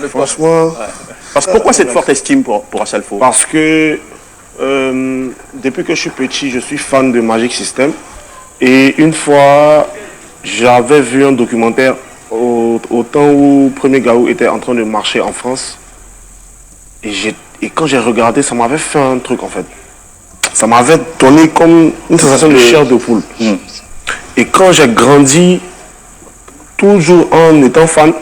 Franchement... Parce que pourquoi cette forte estime pour Asalfo? Parce que depuis que je suis petit, je suis fan de Magic System. Et une fois, j'avais vu un documentaire au temps où Premier Gaou était en train de marcher en France. Et quand j'ai regardé, ça m'avait fait un truc en fait. Ça m'avait donné comme une sensation de chair de poule. Et quand j'ai grandi, toujours en étant fan,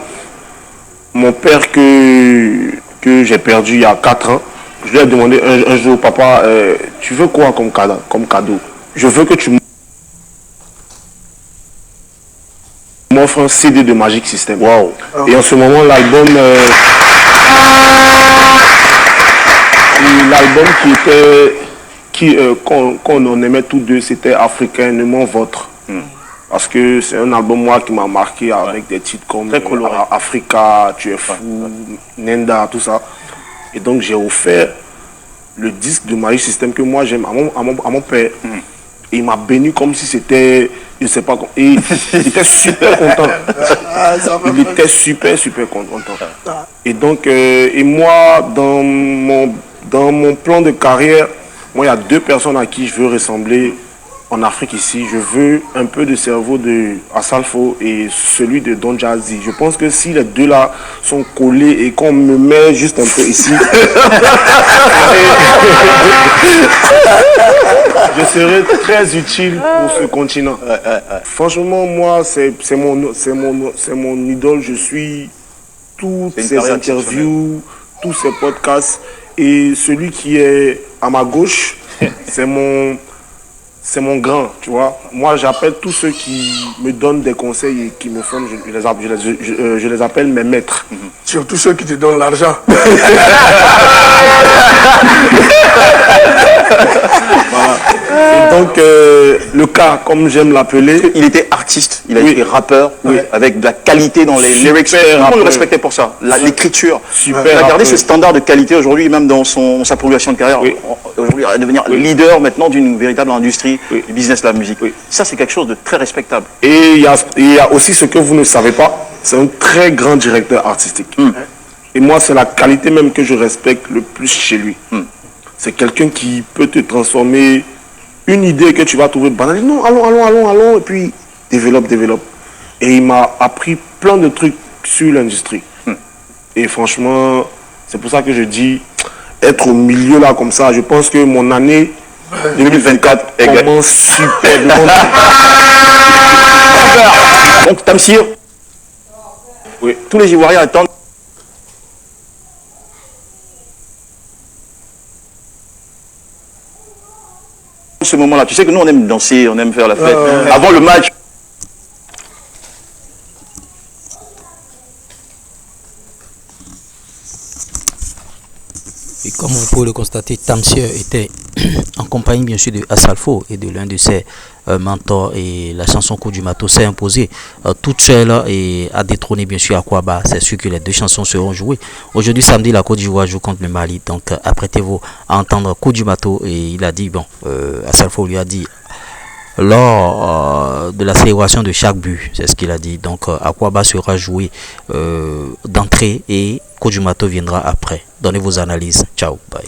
mon père que j'ai perdu il y a 4 ans, je lui ai demandé un jour, papa, tu veux quoi comme cadeau? Je veux que tu m'offres un CD de Magic System. Wow. Et en ce moment, l'album qu'on en aimait tous deux, c'était Africainement Votre. Parce que c'est un album moi qui m'a marqué avec des titres comme Africa, Tu es fou, Nenda, tout ça. Et donc j'ai offert le disque de Magic System que moi j'aime à mon père. Et il m'a béni comme si c'était, je sais pas, et il était super content. Il était super content. Et donc, et moi, dans mon plan de carrière, moi il y a 2 personnes à qui je veux ressembler. En Afrique ici, je veux un peu de cerveau de Asalfo et celui de Don Jazzy. Je pense que si les 2 là sont collés et qu'on me met juste un peu ici, je serai très utile pour ce continent. Franchement, moi, c'est mon idole. Je suis toutes ces interviews, tous ces podcasts. Et celui qui est à ma gauche, c'est mon grand, tu vois. Moi, j'appelle tous ceux qui me donnent des conseils et qui me forment, je les appelle mes maîtres. Surtout ceux qui te donnent l'argent. Voilà. Et donc, le cas, comme j'aime l'appeler... Il était artiste, il a été rappeur, avec de la qualité dans les lyrics. Tout le monde le respectait pour ça, l'écriture. Il a gardé ce standard de qualité aujourd'hui, même dans sa progression de carrière. Aujourd'hui, à devenir leader maintenant d'une véritable industrie du business de la musique. Ça, c'est quelque chose de très respectable. Et il y a aussi ce que vous ne savez pas, c'est un très grand directeur artistique. Et moi, c'est la qualité même que je respecte le plus chez lui. C'est quelqu'un qui peut te transformer une idée que tu vas trouver banale. Non, allons, et puis développe. Et il m'a appris plein de trucs sur l'industrie. Et franchement, c'est pour ça que je dis, être au milieu là comme ça, je pense que mon année 2024 commence super bien. Donc Tamsir, tous les Ivoiriens attendent ce moment-là. Tu sais que nous on aime danser, on aime faire la fête. Avant le match. Et comme on peut le constater, Tamsir était en compagnie bien sûr de Asalfo et de l'un de ses mentors, et la chanson Coup du Mato s'est imposée toute seule et a détrôné bien sûr Aquaba. C'est sûr que les 2 chansons seront jouées. Aujourd'hui samedi, la Côte d'Ivoire joue contre le Mali, donc apprêtez-vous à entendre Coup du Mato. Et il a dit, bon, Asalfo lui a dit lors de la célébration de chaque but, c'est ce qu'il a dit. Donc Aquaba sera joué d'entrée et Coup du Mato viendra après. Donnez vos analyses. Ciao, bye.